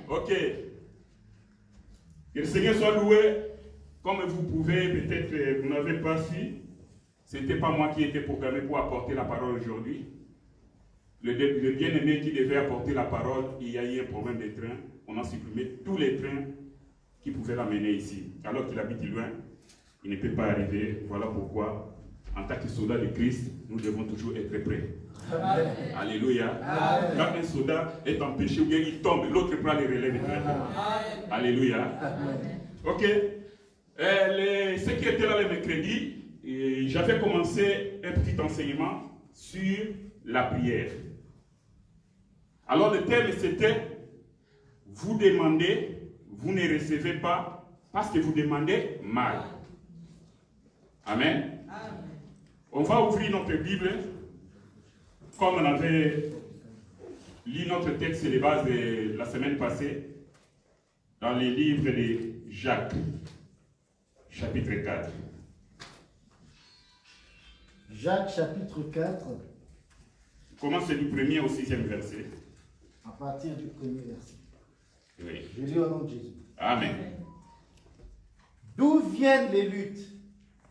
Ok. Que le Seigneur soit loué. Comme vous pouvez, peut-être vous n'avez pas su, ce n'était pas moi qui étais programmé pour apporter la parole aujourd'hui. Le bien-aimé qui devait apporter la parole, il y a eu un problème de train. On a supprimé tous les trains qui pouvaient l'amener ici. Alors qu'il habite loin, il ne peut pas arriver. Voilà pourquoi, en tant que soldat de Christ, nous devons toujours être prêts. Amen. Alléluia. Amen. Quand un soldat est en péché ou bien il tombe, l'autre prend les relèves directement. Alléluia. Amen. Ok. Ce qui était là le mercredi, j'avais commencé un petit enseignement sur la prière. Alors le thème c'était « Vous demandez, vous ne recevez pas parce que vous demandez mal. » Amen. Amen. On va ouvrir notre Bible comme on avait lu notre texte sur les bases de la semaine passée dans les livres de Jacques. Chapitre 4. Jacques chapitre 4. Commence du 1er au 6e verset. À partir du premier verset. Oui. Je lis au nom de Jésus. Amen. D'où viennent les luttes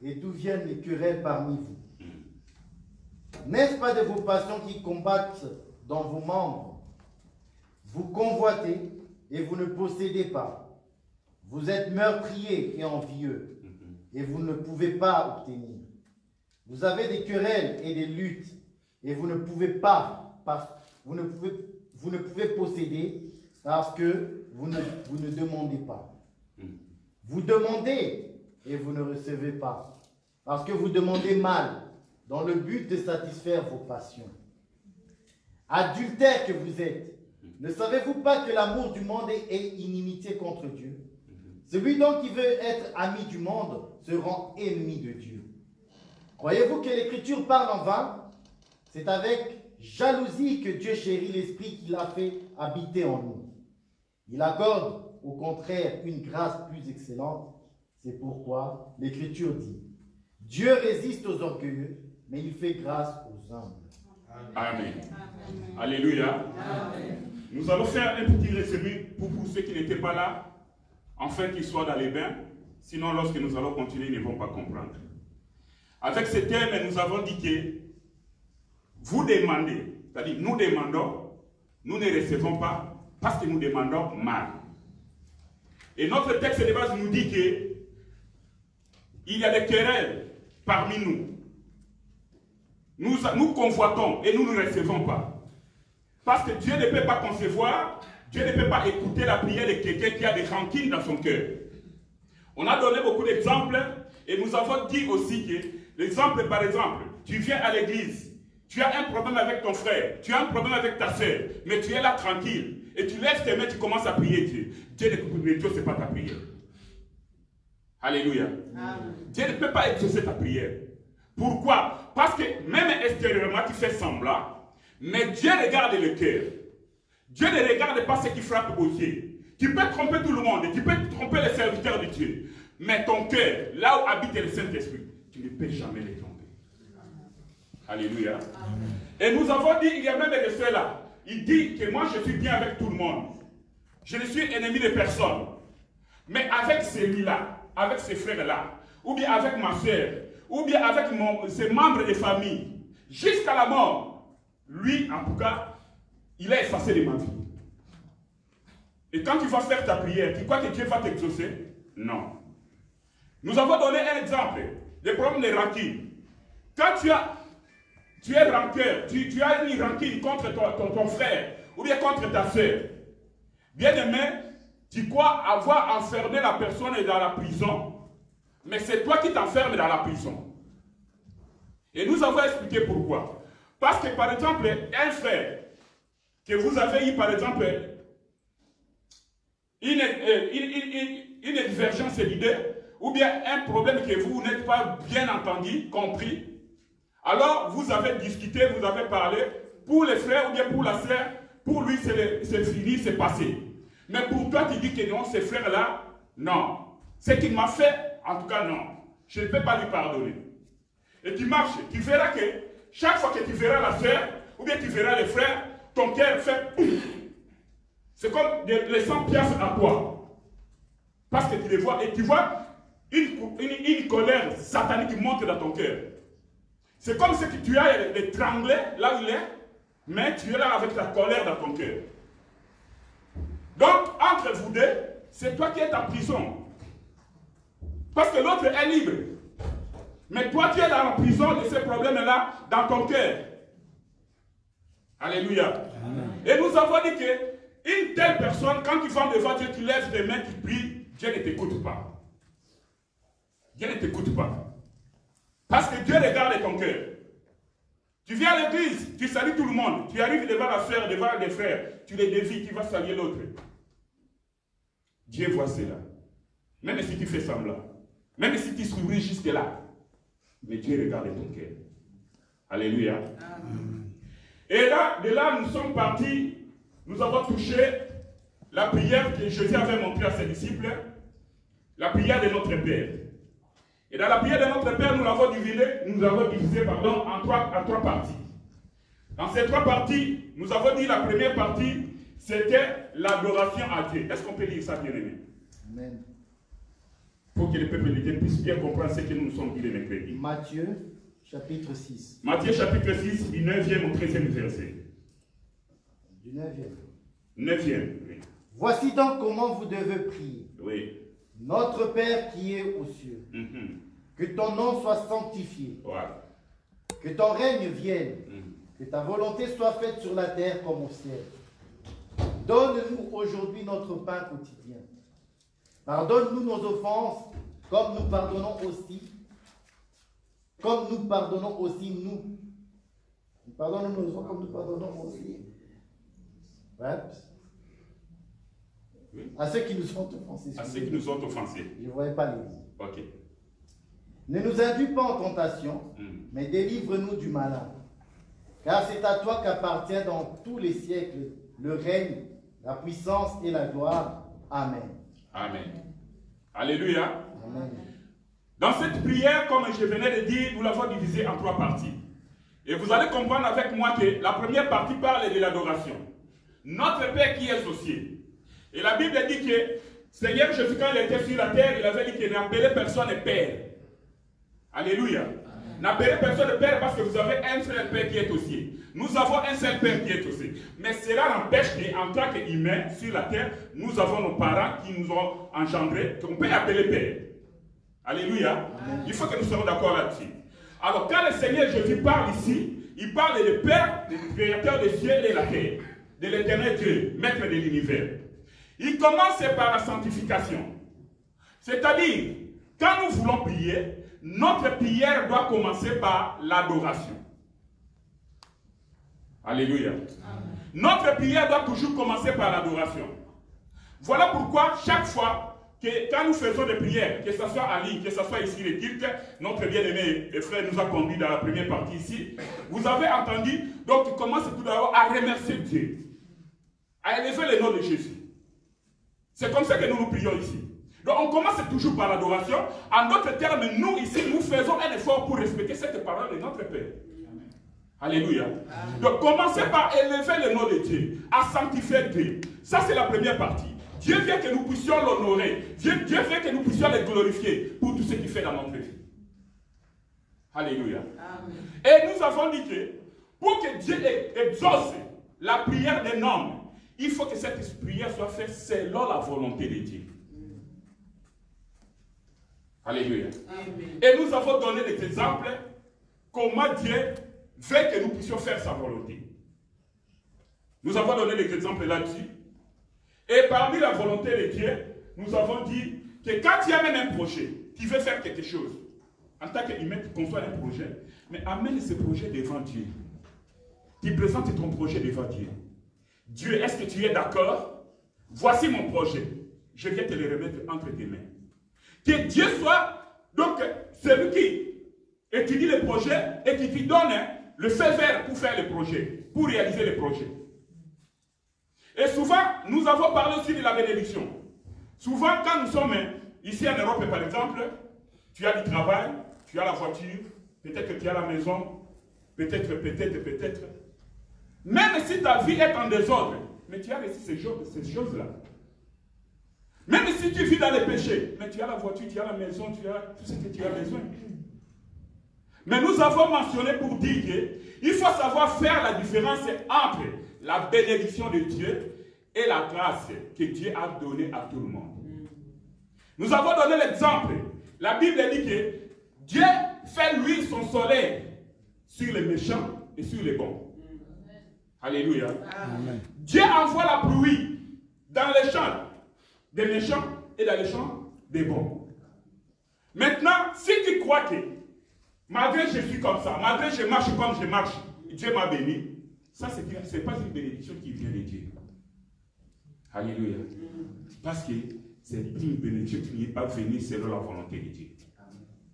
et d'où viennent les querelles parmi vous? N'est-ce pas de vos passions qui combattent dans vos membres? Vous convoitez et vous ne possédez pas. Vous êtes meurtriers et envieux, et vous ne pouvez pas obtenir. Vous avez des querelles et des luttes, et vous ne pouvez pas, vous ne pouvez posséder parce que vous ne demandez pas. Vous demandez et vous ne recevez pas, parce que vous demandez mal, dans le but de satisfaire vos passions. Adultères que vous êtes, ne savez-vous pas que l'amour du monde est inimitié contre Dieu? Celui donc qui veut être ami du monde se rend ennemi de Dieu. Croyez-vous que l'Écriture parle en vain? C'est avec jalousie que Dieu chérit l'Esprit qu'il a fait habiter en nous. Il accorde au contraire une grâce plus excellente. C'est pourquoi l'Écriture dit: Dieu résiste aux orgueilleux, mais il fait grâce aux humbles. Amen. Amen. Alléluia. Amen. Nous allons faire un petit résumé pour ceux qui n'étaient pas là, afin qu'ils soient dans les bains. Sinon, lorsque nous allons continuer, ils ne vont pas comprendre. Avec ce thème, nous avons dit que vous demandez, c'est-à-dire nous demandons, nous ne recevons pas parce que nous demandons mal. Et notre texte de base nous dit que il y a des querelles parmi nous. Nous convoitons et nous ne recevons pas. Parce que Dieu ne peut pas concevoir, Dieu ne peut pas écouter la prière de quelqu'un qui a des rancunes dans son cœur. On a donné beaucoup d'exemples et nous avons dit aussi que l'exemple, par exemple, tu viens à l'église, tu as un problème avec ton frère, tu as un problème avec ta soeur, mais tu es là tranquille et tu lèves tes mains, tu commences à prier Dieu. Dieu n'exauce pas ta prière. Alléluia. Amen. Dieu ne peut pas exaucer ta prière. Pourquoi? Parce que même extérieurement, tu fais semblant, mais Dieu regarde le cœur. Dieu ne regarde pas ce qui frappe aux yeux. Tu peux tromper tout le monde, tu peux tromper les serviteurs de Dieu, mais ton cœur, là où habite le Saint-Esprit, tu ne peux jamais les tromper. Alléluia. Amen. Et nous avons dit, il y a même de ceux-là, il dit que moi je suis bien avec tout le monde. Je ne suis ennemi de personne. Mais avec celui-là, avec ces frères-là, ou bien avec ma soeur, ou bien avec ses membres de famille, jusqu'à la mort, lui, en tout cas, il est effacé de ma vie. Et quand tu vas faire ta prière, tu crois que Dieu va t'exaucer? Non. Nous avons donné un exemple des problèmes de rancune. Quand tu es rancœur, tu as une rancune contre ton frère, ou bien contre ta soeur, bien aimé, tu crois avoir enfermé la personne dans la prison, mais c'est toi qui t'enfermes dans la prison. Et nous avons expliqué pourquoi. Parce que, par exemple, un frère que vous avez eu, par exemple, une divergence d'idées, ou bien un problème que vous n'êtes pas bien entendu, compris, alors vous avez discuté, vous avez parlé, pour les frères ou bien pour la sœur, pour lui c'est fini, c'est passé. Mais pour toi tu dis que non, ces frères-là, non. Ce qu'il m'a fait, en tout cas non. Je ne peux pas lui pardonner. Et tu marches, tu verras que chaque fois que tu verras la sœur, ou bien tu verras les frères, ton cœur fait... C'est comme les 100 piastres à toi. Parce que tu les vois et tu vois une colère satanique qui monte dans ton cœur. C'est comme si tu as l'étranglé là où il est, mais tu es là avec la colère dans ton cœur. Donc, entre vous deux, c'est toi qui es en prison. Parce que l'autre est libre. Mais toi, tu es dans la prison de ces problèmes-là dans ton cœur. Alléluia. Amen. Et nous avons dit qu'une telle personne, quand tu vas devant Dieu, tu lèves tes mains, tu pries, Dieu ne t'écoute pas. Dieu ne t'écoute pas. Parce que Dieu regarde ton cœur. Tu viens à l'église, tu salues tout le monde. Tu arrives devant la soeur, devant les frères. Tu les dévies, tu vas saluer l'autre. Dieu voit cela. Même si tu fais semblant. Même si tu souris jusque là. Mais Dieu regarde ton cœur. Alléluia. Amen. Et là, de là, nous sommes partis. Nous avons touché la prière que Jésus avait montrée à ses disciples. La prière de notre Père. Et dans la prière de notre Père, nous l'avons divisé en trois parties. Dans ces trois parties, nous avons dit la première partie, c'était l'adoration à Dieu. Est-ce qu'on peut lire ça, bien-aimé? Amen. Pour que le peuple de Dieu puisse bien comprendre ce que nous sommes dit le mercredi. Matthieu, chapitre 6. Matthieu, chapitre 6, du 9e au 13e verset. Du 9e. 9e, oui. Voici donc comment vous devez prier. Oui. Notre Père qui est aux cieux, que ton nom soit sanctifié, que ton règne vienne, que ta volonté soit faite sur la terre comme au ciel. Donne-nous aujourd'hui notre pain quotidien. Pardonne-nous nos offenses, comme nous pardonnons aussi, nous. Pardonne-nous nos offenses, comme nous pardonnons aussi. Ouais. Oui. À ceux qui nous ont offensés. À ceux qui nous ont offensés. Je ne voyais pas les mots. Ok. Ne nous induis pas en tentation, mais délivre-nous du malin. Car c'est à toi qu'appartient dans tous les siècles le règne, la puissance et la gloire. Amen. Amen. Alléluia. Amen. Dans cette prière, comme je venais de dire, nous l'avons divisée en trois parties. Et vous allez comprendre avec moi que la première partie parle de l'adoration. Notre Père qui est aux cieux. Et la Bible dit que Seigneur Jésus, quand il était sur la terre, il avait dit qu'il n'appelait personne Père. Alléluia. N'appelez personne Père parce que vous avez un seul Père qui est au ciel. Nous avons un seul Père qui est au ciel. Mais cela n'empêche qu'en tant qu'humains sur la terre, nous avons nos parents qui nous ont engendrés, qu'on peut appeler Père. Alléluia. Amen. Il faut que nous soyons d'accord là-dessus. Alors quand le Seigneur Jésus parle ici, il parle de Père, du Créateur des cieux et de la terre, de l'éternel Dieu, Maître de l'univers. Il commence par la sanctification. C'est-à-dire, quand nous voulons prier, notre prière doit commencer par l'adoration. Alléluia. Amen. Notre prière doit toujours commencer par l'adoration. Voilà pourquoi chaque fois que quand nous faisons des prières, que ce soit en ligne, que ce soit ici les cultes, notre bien-aimé frère nous a conduit dans la première partie ici, vous avez entendu, donc il commence tout d'abord à remercier Dieu, à élever le nom de Jésus. C'est comme ça que nous prions ici. Donc on commence toujours par l'adoration. En d'autres termes, nous ici, nous faisons un effort pour respecter cette parole de notre Père. Amen. Alléluia. Amen. Donc commencez par élever le nom de Dieu, à sanctifier Dieu. Ça c'est la première partie. Dieu veut que nous puissions l'honorer. Dieu veut que nous puissions le glorifier pour tout ce qu'il fait dans notre vie. Alléluia. Amen. Et nous avons dit que pour que Dieu exauce la prière d'un homme, il faut que cette prière soit faite selon la volonté de Dieu. Alléluia. Amen. Et nous avons donné des exemples comment Dieu veut que nous puissions faire sa volonté. Nous avons donné des exemples là-dessus. Et parmi la volonté de Dieu, nous avons dit que quand tu as même un projet, tu veux faire quelque chose, en tant qu'humain, tu conçois un projet, mais amène ce projet devant Dieu. Tu présentes ton projet devant Dieu. Dieu, est-ce que tu es d'accord? Voici mon projet. Je viens te le remettre entre tes mains. Que Dieu soit donc celui qui étudie le projet et qui te donne le feu vert pour faire le projet, pour réaliser le projet. Et souvent, nous avons parlé aussi de la bénédiction. Souvent, quand nous sommes ici en Europe, par exemple, tu as du travail, tu as la voiture, peut-être que tu as la maison, peut-être. Même si ta vie est en désordre, mais tu as reçu ces choses-là. Même si tu vis dans les péchés, mais tu as la voiture, tu as la maison, tu as tout ce que tu as besoin. Mais nous avons mentionné pour dire qu'il faut savoir faire la différence entre la bénédiction de Dieu et la grâce que Dieu a donnée à tout le monde. Nous avons donné l'exemple. La Bible dit que Dieu fait luire son soleil sur les méchants et sur les bons. Alléluia. Amen. Dieu envoie la pluie dans les champs des méchants et dans les champs des bons. Maintenant, si tu crois que malgré je suis comme ça, malgré je marche comme je marche, Dieu m'a béni, ça c'est pas une bénédiction qui vient de Dieu. Alléluia. Parce que c'est une bénédiction qui n'est pas venue selon la volonté de Dieu.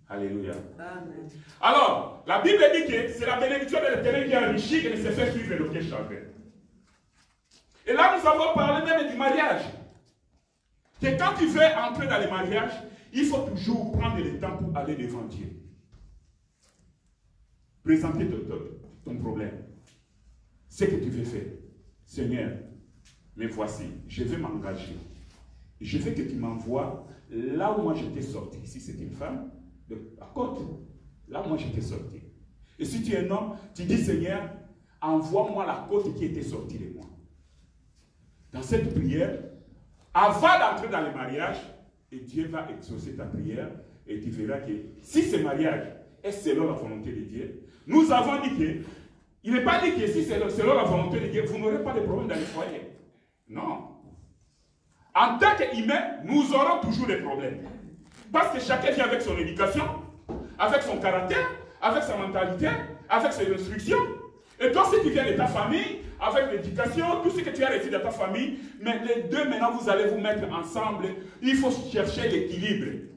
Alléluia. Amen. Alors, la Bible dit que c'est la bénédiction de l'Éternel qui enrichit et ne se fait suivre d'aucun chagrin. Et là, nous avons parlé même du mariage. Que quand tu veux entrer dans le mariage, il faut toujours prendre le temps pour aller devant Dieu. Présenter ton problème. Ce que tu veux faire. Seigneur, mais voici, je vais m'engager. Je veux que tu m'envoies là où moi je t'ai sorti. Si c'est une femme, à côté, là où moi je t'ai sorti. Et si tu es un homme, tu dis Seigneur, envoie-moi la côte qui était sortie de moi. Dans cette prière, avant d'entrer dans le mariage, et Dieu va exaucer ta prière, et tu verras que si ce mariage est selon la volonté de Dieu, nous avons dit que, il n'est pas dit que si c'est selon la volonté de Dieu, vous n'aurez pas de problème dans le foyer. Non. En tant qu'humain, nous aurons toujours des problèmes. Parce que chacun vient avec son éducation, avec son caractère, avec sa mentalité, avec ses instructions. Et toi, si tu viens de ta famille, avec l'éducation, tout ce que tu as reçu de ta famille, mais les deux, maintenant, vous allez vous mettre ensemble. Il faut chercher l'équilibre.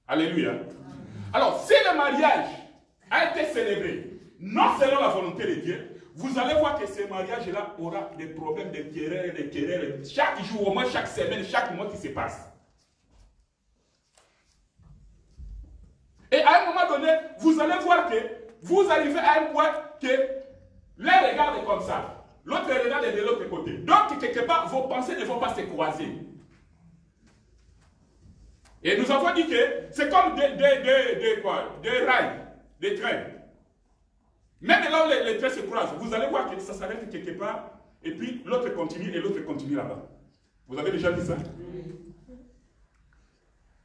Alléluia. Alors, si le mariage a été célébré, non selon la volonté de Dieu, vous allez voir que ce mariage-là aura des problèmes de querelles, chaque jour, au moins chaque semaine, chaque mois qui se passe. Et à un moment donné, vous allez voir que vous arrivez à un point que l'un regarde comme ça, l'autre regarde de l'autre côté. Donc, quelque part, vos pensées ne vont pas se croiser. Et nous avons dit que c'est comme des rails, des trains. Même là où les trains se croisent, vous allez voir que ça s'arrête quelque part, et puis l'autre continue et l'autre continue là-bas. Vous avez déjà dit ça?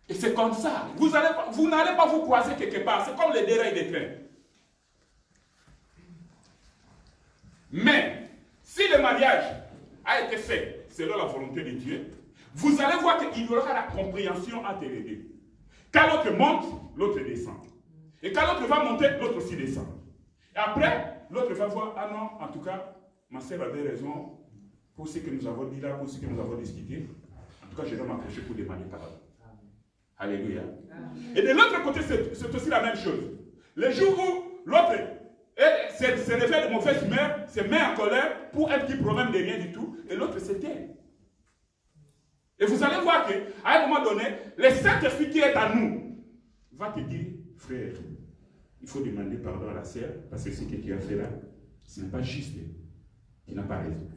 Et c'est comme ça. Vous n'allez pas vous croiser quelque part. C'est comme les deux rails des trains. Mais, si le mariage a été fait selon la volonté de Dieu, vous allez voir qu'il y aura la compréhension entre les deux. Quand l'autre monte, l'autre descend. Et quand l'autre va monter, l'autre aussi descend. Et après, l'autre va voir, ah non, en tout cas, ma sœur avait raison pour ce que nous avons dit là, pour ce que nous avons discuté. En tout cas, je dois m'approcher pour demander pardon. Alléluia. Et de l'autre côté, c'est aussi la même chose. Le jour où l'autre se révèle de mauvaise humeur, se met en colère pour un petit problème de rien du tout, et l'autre se tait. Et vous allez voir qu'à un moment donné, le Saint-Esprit qui est à nous va te dire, frère, il faut demander pardon à la sœur, parce que ce que tu as fait là, ce n'est pas juste. Tu n'as pas raison.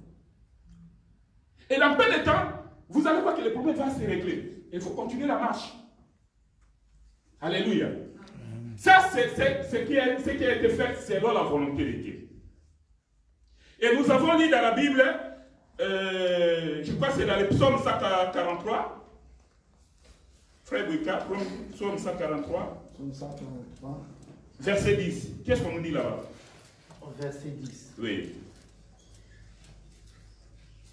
Et dans peu de temps, vous allez voir que le problème va se régler. Il faut continuer la marche. Alléluia. Ça, c'est ce qui a été fait selon la volonté de Dieu. Et nous avons lu dans la Bible, je crois que c'est dans le psaume 143. Frère Bouika, psaume 143. Psaume 143. Verset 10. Qu'est-ce qu'on nous dit là-bas? Verset 10. Oui.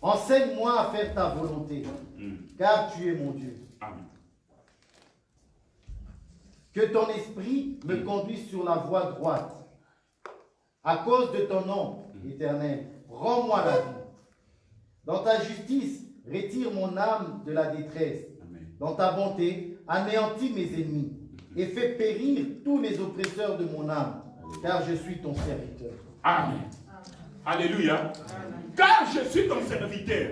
Enseigne-moi à faire ta volonté, car tu es mon Dieu. Amen. Que ton esprit me conduise sur la voie droite. À cause de ton nom, éternel, rends-moi la vie. Dans ta justice, retire mon âme de la détresse. Amen. Dans ta bonté, anéantis mes ennemis et fais périr tous les oppresseurs de mon âme, car je suis ton serviteur. Amen. Alléluia. Car je suis ton serviteur.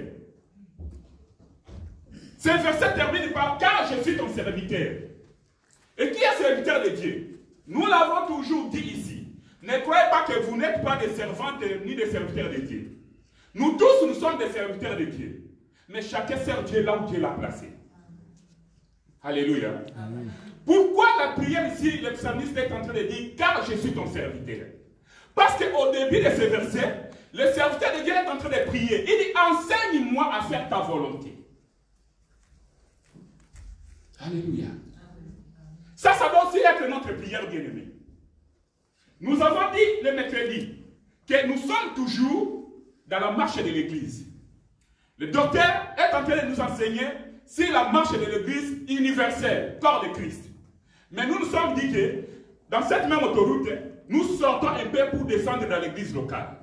Ce verset termine par car je suis ton serviteur. Et qui est serviteur de Dieu? Nous l'avons toujours dit ici. Ne croyez pas que vous n'êtes pas des servantes ni des serviteurs de Dieu. Nous tous, nous sommes des serviteurs de Dieu. Mais chacun sert Dieu là où Dieu l'a placé. Alléluia. Amen. Pourquoi la prière ici, le psalmiste est en train de dire, car je suis ton serviteur. Parce qu'au début de ce verset, le serviteur de Dieu est en train de prier. Il dit, enseigne-moi à faire ta volonté. Alléluia. Ça doit aussi être notre prière bien-aimée. Nous avons dit le mercredi que nous sommes toujours dans la marche de l'Église. Le docteur est en train de nous enseigner sur la marche de l'Église universelle, corps de Christ. Mais nous nous sommes dit que dans cette même autoroute, nous sortons un peu pour descendre dans l'Église locale.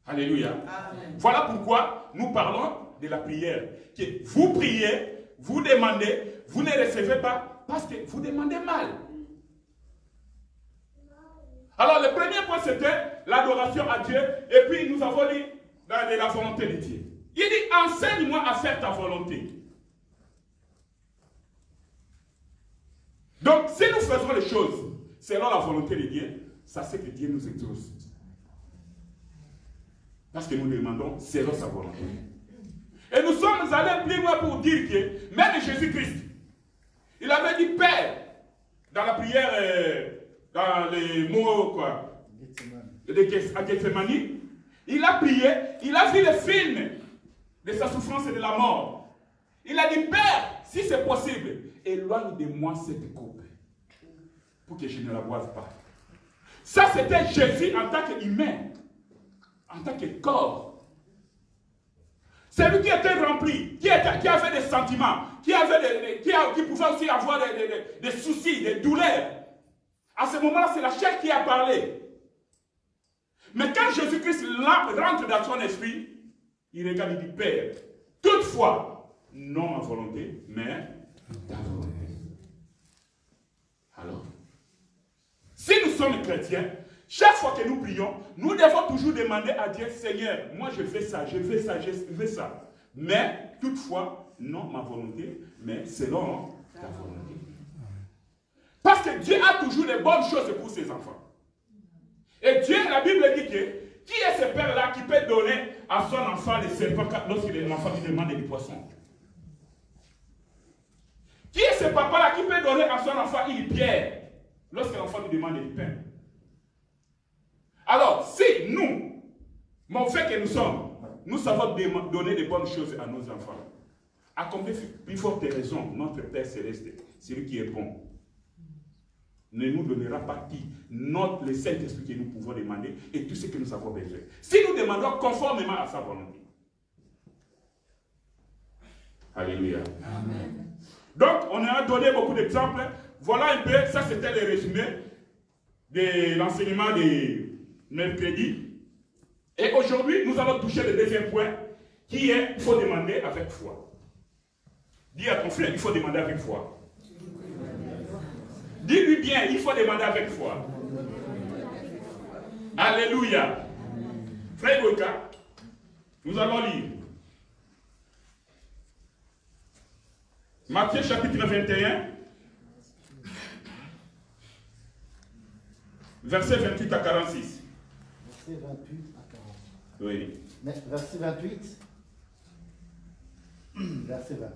Alléluia. Amen. Voilà pourquoi nous parlons de la prière. Que vous priez, vous demandez, vous ne recevez pas parce que vous demandez mal. Alors le premier point c'était l'adoration à Dieu et puis nous avons lu dans la volonté de Dieu. Il dit enseigne-moi à faire ta volonté. Donc si nous faisons les choses selon la volonté de Dieu, ça c'est que Dieu nous exauce. Parce que nous demandons selon sa volonté. Et nous sommes allés plus loin pour dire que même Jésus-Christ, il avait dit Père dans la prière, dans les mots quoi, à Gethsemane. Il a prié, il a vu le film de sa souffrance et de la mort. Il a dit Père, si c'est possible, éloigne de moi cette coupe pour que je ne la boive pas. Ça c'était Jésus en tant qu'humain, en tant que corps. C'est lui qui était rempli, qui avait des sentiments, qui pouvait aussi avoir des soucis, des douleurs. À ce moment-là, c'est la chair qui a parlé. Mais quand Jésus-Christ rentre dans son esprit, il regarde et dit Père, toutefois, non ma volonté, mais ta volonté. Alors, si nous sommes chrétiens, chaque fois que nous prions, nous devons toujours demander à Dieu, Seigneur, moi je fais ça, je fais ça, je fais ça. Mais toutefois, non ma volonté, mais selon ta volonté. Parce que Dieu a toujours les bonnes choses pour ses enfants. Et Dieu, la Bible dit que, qui est ce père-là qui peut donner à son enfant les serpents lorsqu'il lui demande des poissons? Qui est ce papa-là qui peut donner à son enfant une pierre lorsque l'enfant lui demande du pain? Alors, si nous, mauvais que nous sommes, nous savons donner des bonnes choses à nos enfants, à combien plus forte raison notre Père Céleste, celui qui est bon, ne nous donnera pas qui? Le Saint-Esprit que nous pouvons demander et tout ce que nous avons besoin. Si nous demandons conformément à sa volonté. Alléluia. Amen. Donc, on a donné beaucoup d'exemples. Voilà un peu, ça c'était le résumé de l'enseignement de mercredi. Et aujourd'hui, nous allons toucher le deuxième point qui est il faut demander avec foi. Dis à ton frère, il faut demander avec foi. Dis-lui bien, il faut demander avec foi. Alléluia. Frère Goka, nous allons lire Matthieu chapitre 21, verset 28 à 46. Verset 28 à 46. Oui. Verset 28. Verset 28.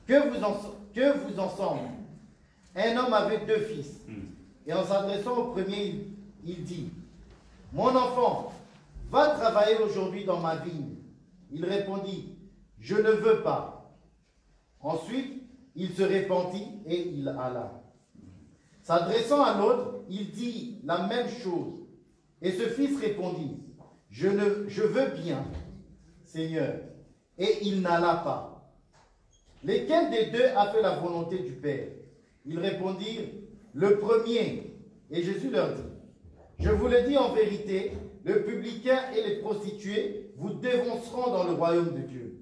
Que vous ensemble, un homme avait 2 fils, et en s'adressant au premier, il dit, mon enfant, va travailler aujourd'hui dans ma vigne. Il répondit, je ne veux pas. Ensuite, il se repentit et il alla. S'adressant à l'autre, il dit la même chose. Et ce fils répondit, je veux bien, Seigneur. Et il n'alla pas. Lesquels des deux a fait la volonté du Père? Ils répondirent, le premier. Et Jésus leur dit, je vous le dis en vérité, le publicain et les prostituées vous dévanceront dans le royaume de Dieu.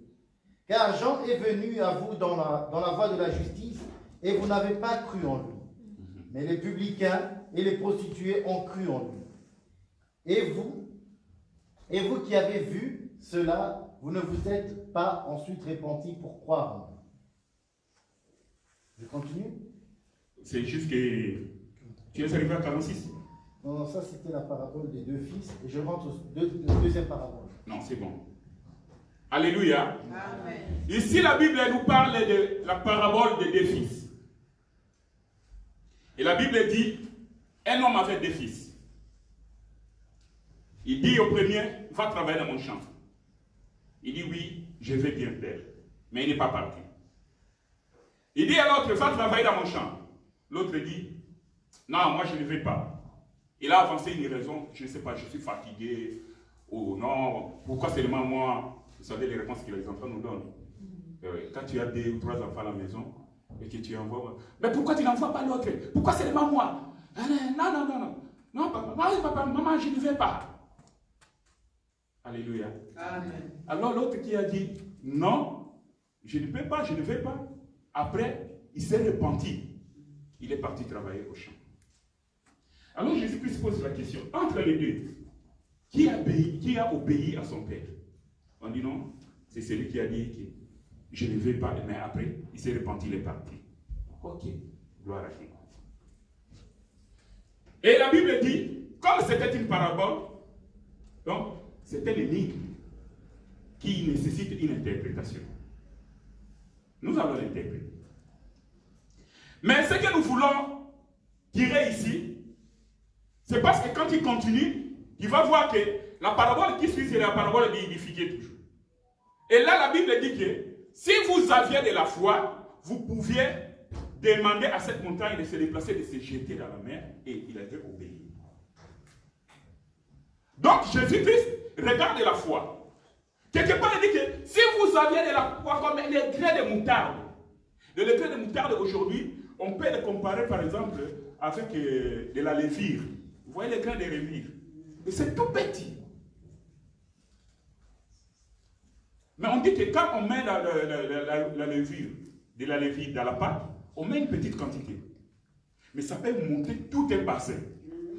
Car Jean est venu à vous dans la voie de la justice, et vous n'avez pas cru en lui. Mais les publicains et les prostituées ont cru en lui. Et vous qui avez vu cela, vous ne vous êtes pas ensuite repentis pour croire en lui. Je continue? C'est juste que Tu es arrivé à 46? Non, non, ça c'était la parabole des deux fils. Et je rentre au deuxième parabole. Non, c'est bon. Alléluia. Amen. Ici, la Bible elle nous parle de la parabole des deux fils. Et la Bible dit, un homme avait deux fils. Il dit au premier, va travailler dans mon champ. Il dit, oui, je vais bien faire. Mais il n'est pas parti. Il dit à l'autre, va travailler dans mon champ. L'autre dit, non, moi je ne vais pas. Il a avancé une raison, je ne sais pas, je suis fatigué. Ou non, pourquoi seulement moi? Vous savez les réponses que les enfants nous donnent. Quand tu as 2 ou 3 enfants à la maison, et que tu envoies, mais pourquoi tu n'envoies pas l'autre? Pourquoi seulement moi? Non, non, non, non. Non, papa, maman, je ne vais pas. Alléluia. Amen. Alors l'autre qui a dit, non, je ne peux pas, je ne vais pas. Après, il s'est repenti. Il est parti travailler au champ. Alors Jésus-Christ pose la question, entre les deux, qui a obéi à son père? On dit non, c'est celui qui a dit que je ne vais pas, mais après, il s'est repenti, il est parti. Ok, gloire à Dieu. Et la Bible dit, comme c'était une parabole, donc c'est un énigme qui nécessite une interprétation. Nous allons l'interpréter. Mais ce que nous voulons tirer ici, c'est parce que quand il continue, il va voir que la parabole qui suit, c'est la parabole d'édifier toujours. Et là, la Bible dit que si vous aviez de la foi, vous pouviez demander à cette montagne de se déplacer, de se jeter dans la mer, et il avait obéi. Donc, Jésus-Christ regarde la foi. Quelque part, il dit que si vous aviez de la foi comme les grains de moutarde, les grains de moutarde aujourd'hui, on peut les comparer par exemple avec de la levure. Vous voyez les grains de levure? Et c'est tout petit. Mais on dit que quand on met la levure, de la levure dans la pâte, on met une petite quantité. Mais ça peut monter tout un bassin.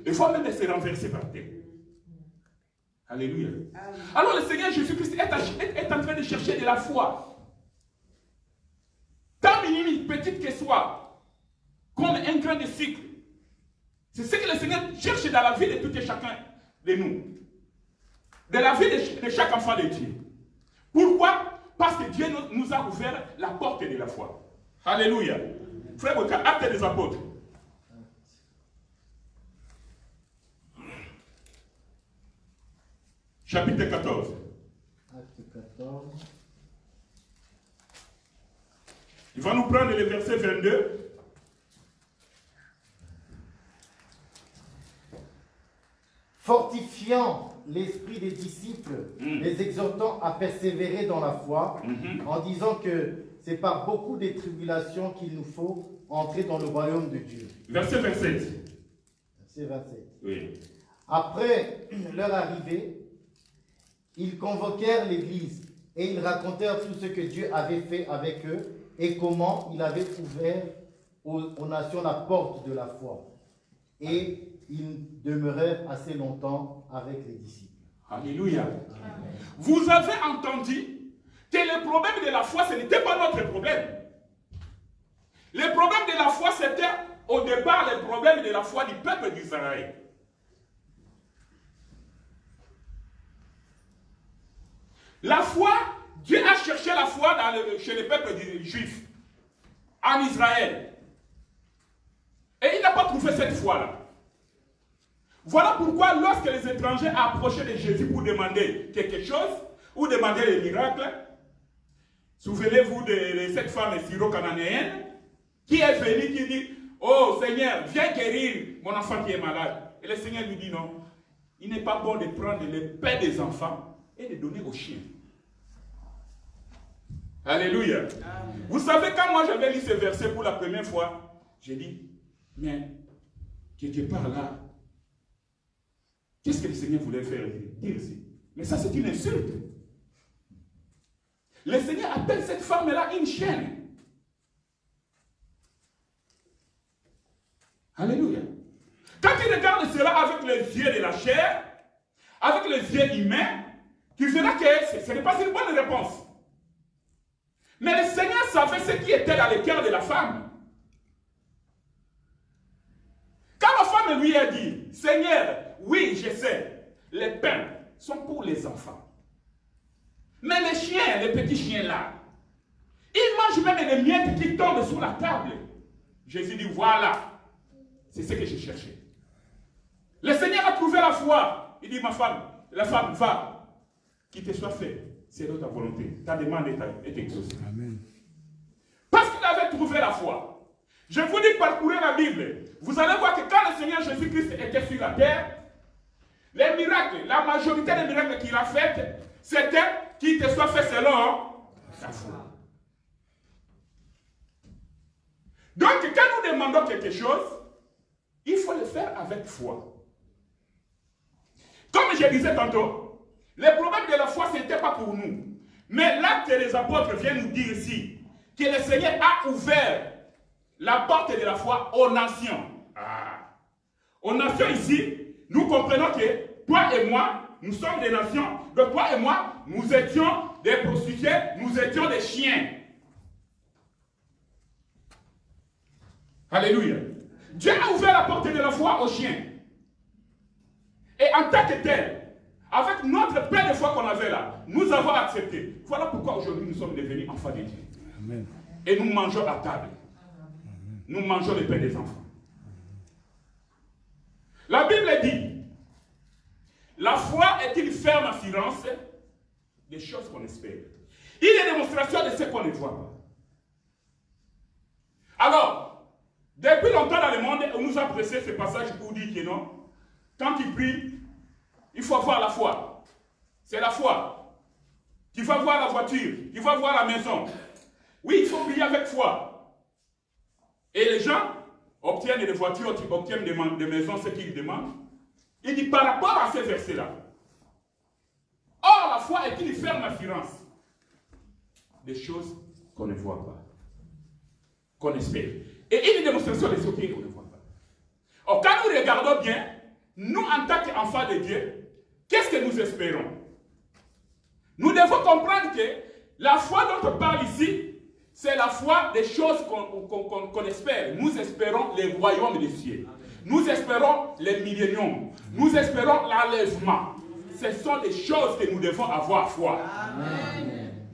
Il faut même se renverser par terre. Alléluia. Alors le Seigneur Jésus-Christ est en train de chercher de la foi. Tant minime, petite que soit, comme un grain de sucre. C'est ce que le Seigneur cherche dans la vie de tout et chacun de nous. De la vie de chaque enfant de Dieu. Pourquoi? Parce que Dieu nous a ouvert la porte de la foi. Alléluia. Frère Boka, Actes des Apôtres. Chapitre 14. Acte 14. Il va nous prendre le verset 22. Fortifiant l'esprit des disciples, les exhortant à persévérer dans la foi, en disant que c'est par beaucoup de tribulations qu'il nous faut entrer dans le royaume de Dieu. Verset 27. Verset 27. Oui. Après leur arrivée, ils convoquèrent l'église et ils racontèrent tout ce que Dieu avait fait avec eux et comment il avait ouvert aux nations la porte de la foi. Et ils demeurèrent assez longtemps avec les disciples. Alléluia. Amen. Vous avez entendu que le problème de la foi, ce n'était pas notre problème. Le problème de la foi, c'était au départ le problème de la foi du peuple d'Israël. La foi, Dieu a cherché la foi chez le peuple juif, en Israël. Et il n'a pas trouvé cette foi-là. Voilà pourquoi lorsque les étrangers approchaient de Jésus pour demander quelque chose, ou demander des miracles, souvenez-vous de cette femme syro-cananéenne, qui est venue, qui dit, oh Seigneur, viens guérir mon enfant qui est malade. Et le Seigneur lui dit non, il n'est pas bon de prendre le pain des enfants et de donner aux chiens. Alléluia. Amen. Vous savez, quand moi j'avais lu ce verset pour la première fois, j'ai dit, mais quelque part là, qu'est-ce que le Seigneur voulait faire dire ici? Mais ça, c'est une insulte. Le Seigneur appelle cette femme-là une chienne. Alléluia. Quand il regarde cela avec les yeux de la chair, avec les yeux humains, tu verras que ce n'est pas une bonne réponse. Mais le Seigneur savait ce qui était dans le cœur de la femme. Quand la l'homme lui a dit, Seigneur, oui, je sais, les pains sont pour les enfants. Mais les chiens, les petits chiens là, ils mangent même les miettes qui tombent sur la table. Jésus dit, voilà, c'est ce que je cherchais. Le Seigneur a trouvé la foi. Il dit, ma femme, la femme, va, qu'il te soit fait. C'est de ta volonté. Ta demande est exaucée. Amen. Parce qu'il avait trouvé la foi. Je vous dis, parcourez la Bible. Vous allez voir que quand le Seigneur Jésus-Christ était sur la terre, les miracles, la majorité des miracles qu'il a faits, c'était qu'il te soit fait selon la foi. Donc, quand nous demandons quelque chose, il faut le faire avec foi. Comme je disais tantôt, le problème de la foi, ce n'était pas pour nous. Mais l'acte des apôtres vient nous dire ici que le Seigneur a ouvert la porte de la foi aux nations. Aux nations ici, nous comprenons que toi et moi, nous sommes des nations. Donc toi et moi, nous étions des prostituées, nous étions des chiens. Alléluia. Dieu a ouvert la porte de la foi aux chiens. Et en tant que tel, avec notre pain de foi qu'on avait là, nous avons accepté. Voilà pourquoi aujourd'hui nous sommes devenus enfants de Dieu. Amen. Et nous mangeons à table. Amen. Nous mangeons le pain des enfants. La Bible dit, la foi est une ferme assurance des choses qu'on espère. Il est une démonstration de ce qu'on ne voit pas. Alors, depuis longtemps dans le monde, on nous a pressé ce passage pour dire que non, quand tu pries, il faut avoir la foi. C'est la foi. Tu vas voir la voiture, tu vas voir la maison. Oui, il faut prier avec foi. Et les gens obtiennent des voitures, obtiennent des maisons, ce qu'ils demandent. Il dit par rapport à ces versets-là. Or, la foi est une ferme assurance des choses qu'on ne voit pas, qu'on espère. Et une démonstration des choses qu'on ne voit pas. Or, quand nous regardons bien, nous, en tant qu'enfants de Dieu, qu'est-ce que nous espérons? Nous devons comprendre que la foi dont on parle ici, c'est la foi des choses qu'on espère. Nous espérons les royaumes des cieux. Nous espérons les milléniums. Nous espérons l'enlèvement. Ce sont des choses que nous devons avoir foi. Amen.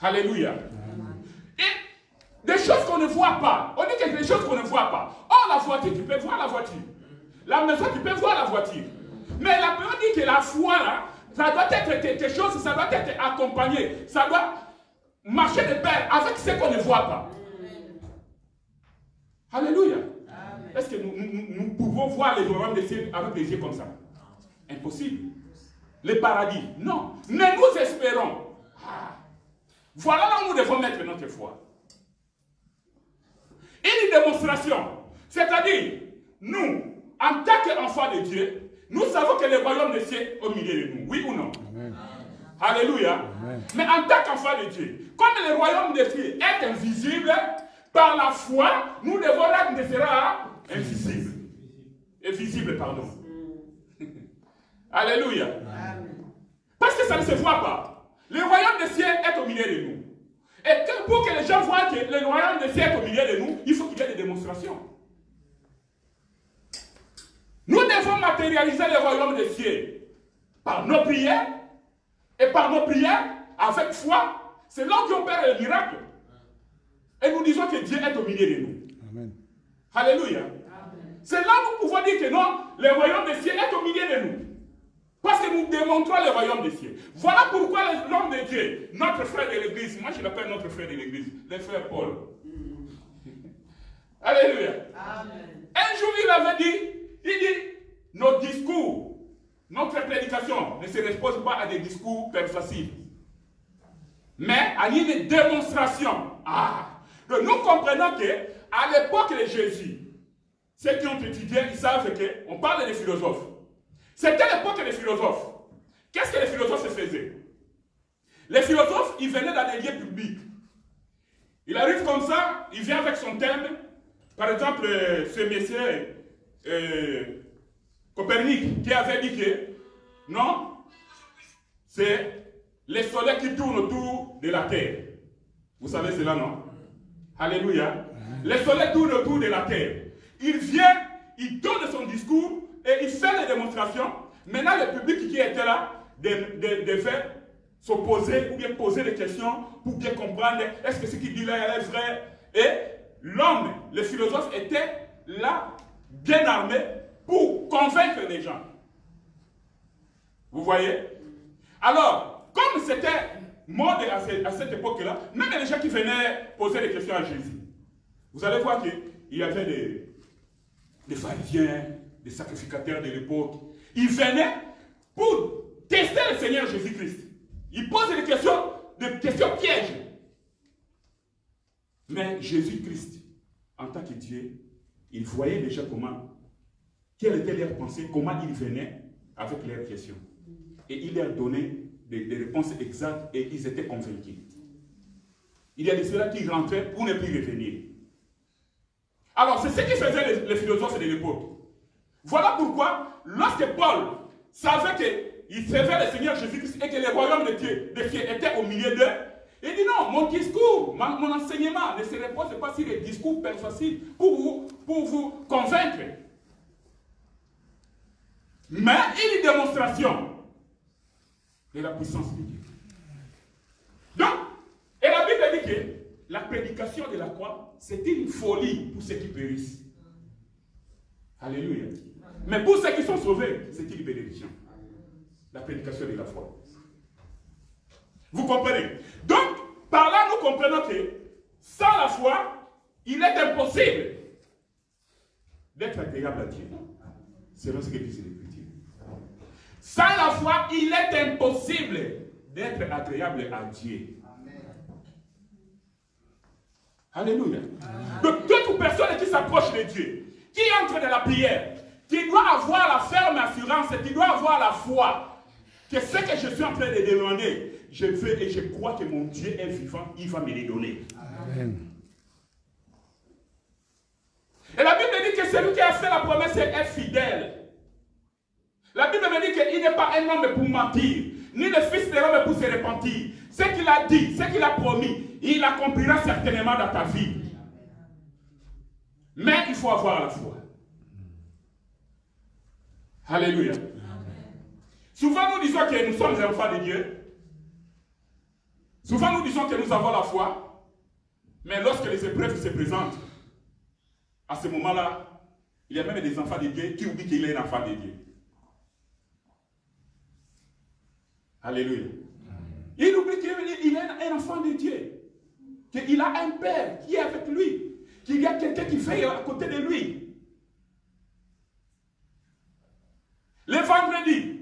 Alléluia. Amen. Et des choses qu'on ne voit pas. On dit que des choses qu'on ne voit pas. Oh, la voiture, tu peux voir la voiture. La maison, tu peux voir la voiture. Mais la Bible dit que la foi, là, ça doit être quelque chose, ça doit être accompagné. Ça doit marcher de pair avec ce qu'on ne voit pas. Alléluia. Est-ce que nous pouvons voir les royaumes des cieux avec des yeux comme ça? Impossible. Le paradis, non. Mais nous espérons. Voilà là où nous devons mettre notre foi. Une démonstration. C'est-à-dire, nous, en tant qu'enfants de Dieu, nous savons que le royaume des cieux est au milieu de nous. Oui ou non? Amen. Alléluia. Amen. Mais en tant qu'enfants de Dieu, comme le royaume des cieux est invisible, par la foi, nous devons rendre de cela invisible. Invisible, pardon. Alléluia. Amen. Parce que ça ne se voit pas. Le royaume des cieux est au milieu de nous. Et pour que les gens voient que le royaume des cieux est au milieu de nous, il faut qu'il y ait des démonstrations. Nous devons matérialiser le royaume des cieux par nos prières. Et par nos prières, avec foi, c'est là qu'on opère le miracle. Et nous disons que Dieu est au milieu de nous. Amen. Alléluia. C'est là où nous pouvons dire que non, le royaume des cieux est au milieu de nous. Parce que nous démontrons le royaume des cieux. Voilà pourquoi l'homme de Dieu, notre frère de l'église, moi je l'appelle notre frère de l'église, le frère Paul. Alléluia. Amen. Un jour il avait dit, nos discours, notre prédication ne se repose pas à des discours persuasifs, mais à une démonstration. Donc nous comprenons qu'à l'époque de Jésus, ceux qui ont étudié, ils savent qu'on parle des philosophes. C'était l'époque des philosophes. Qu'est-ce que les philosophes faisaient? Les philosophes, ils venaient dans des lieux publics. Il arrive comme ça, il vient avec son thème. Par exemple, ce monsieur Copernic qui avait dit que non, c'est le soleil qui tourne autour de la terre. Vous savez cela, non? Alléluia. Le soleil tourne autour de la terre. il vient, il donne son discours et il fait les démonstrations. Maintenant, le public qui était là devait s'opposer ou bien poser des questions pour bien comprendre est-ce que ce qu'il dit là est vrai. Et l'homme, le philosophe, était là, bien armé, pour convaincre les gens. Vous voyez? Alors, comme c'était mode à cette époque-là, même les gens qui venaient poser des questions à Jésus, vous allez voir qu'il y avait des pharisiens, des sacrificateurs de l'époque. Ils venaient pour tester le Seigneur Jésus-Christ. Ils posent des questions pièges. Mais Jésus-Christ, en tant que Dieu, il voyait déjà quelle était leur pensée, comment ils venaient avec leurs questions. Et il leur donnait des réponses exactes et ils étaient convaincus. Il y a de ceux-là qui rentraient pour ne plus revenir. Alors, c'est ce qui faisaient les philosophes de l'époque. Voilà pourquoi, lorsque Paul savait qu'il servait le Seigneur Jésus-Christ et que le royaume de Dieu était au milieu d'eux, il dit non, mon discours, mon enseignement ne se repose pas sur les discours persuasifs pour vous convaincre. Mais il y a une démonstration de la puissance de Dieu. Donc, et la Bible dit que la prédication de la croix, c'est une folie pour ceux qui périssent. Alléluia. Mais pour ceux qui sont sauvés, c'est une bénédiction. La prédication de la foi. Vous comprenez? Donc, par là, nous comprenons que sans la foi, il est impossible d'être agréable à Dieu. Selon ce que disent les Écritures. Sans la foi, il est impossible d'être agréable à Dieu. Alléluia. Donc, toute personne qui s'approche de Dieu, qui entre dans la prière, qui doit avoir la ferme assurance, qui doit avoir la foi, que ce que je suis en train de demander, je veux et je crois que mon Dieu est vivant, il va me les donner. Amen. Et la Bible dit que celui qui a fait la promesse est fidèle. La Bible me dit qu'il n'est pas un homme pour mentir, ni le fils de l'homme pour se repentir. Ce qu'il a dit, ce qu'il a promis, il accomplira certainement dans ta vie. Mais il faut avoir la foi. Alléluia. Souvent nous disons que nous sommes les enfants de Dieu. Souvent nous disons que nous avons la foi. Mais lorsque les épreuves se présentent, à ce moment-là, il y a même des enfants de Dieu qui oublient qu'il est un enfant de Dieu. Alléluia. Il oublie qu'il est un enfant de Dieu. Qu'il a un père qui est avec lui. Qu'il y a quelqu'un qui veille à côté de lui. Le vendredi,